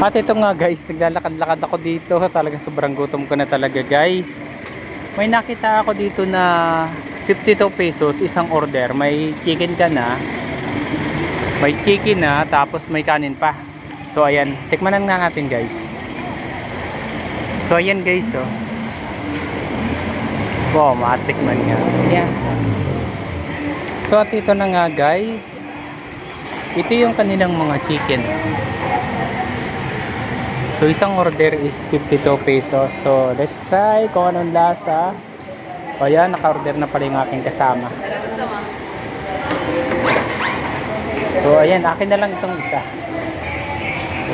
At ito nga guys, naglalakad-lakad ako dito. Talaga sobrang gutom ko na talaga guys. May nakita ako dito na 52 pesos isang order. May chicken ka na. May chicken na, tapos may kanin pa. So ayan, tikmanan nga natin guys. So ayan guys, oh. Wow, matikman nga. Ayan. So at ito na nga guys. Ito yung kanilang mga chicken. So isang order is 52 pesos. So let's try kung anong lasa. O yan, naka-order na pala yung aking kasama. So ayan, akin na lang itong isa.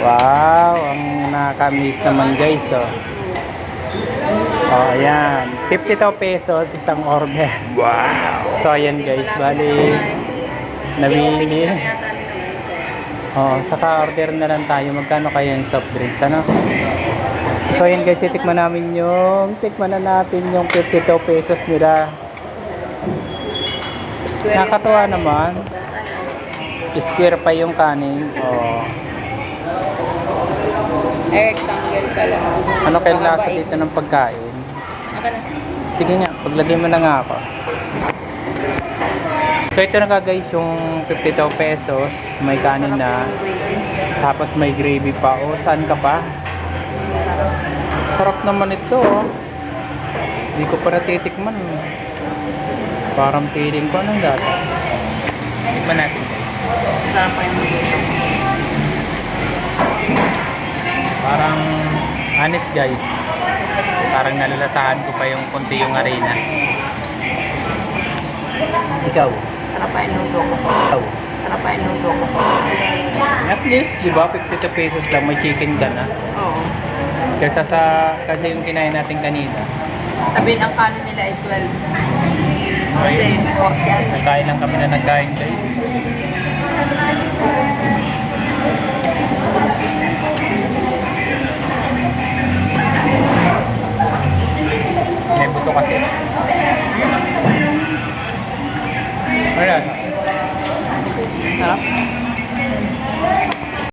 Wow, ang nakamiss naman guys. O ayan, 52 pesos isang order. Wow. So ayan guys, bali namili. Saka order na lang tayo. Magkano kaya yung soft drinks, ano? So ayan guys, tikman na natin yung 52 pesos nila. Nakakatuwa naman. Square pa yung kanin. Rectangle pala. Ano kaya lasa dito ng pagkain? Sige nga, paglagay mo na nga ako. So ito na guys, yung 52 pesos, may kanin na, tapos may gravy pa. O saan ka pa? Sarap naman ito, oh. Hindi ko pa natitikman. Parang feeling ko anong dati. Tikman natin guys. Sarap pa yung Parang honest guys, parang nalalasahan ko pa yung konti yung arena. Ikaw? Sarap pa yung luto ko. Ikaw? Sarap pa yung luto ko. At least, di ba, 52 pesos lang, may chicken ka na. Oo. Kasi yung kinain natin kanina. Sabihin ang kanin nila ay 12. Kasi Ayun. 40 yan. Nagkain lang kami na nagkain guys. May buto kasi. Ayan. Sarap.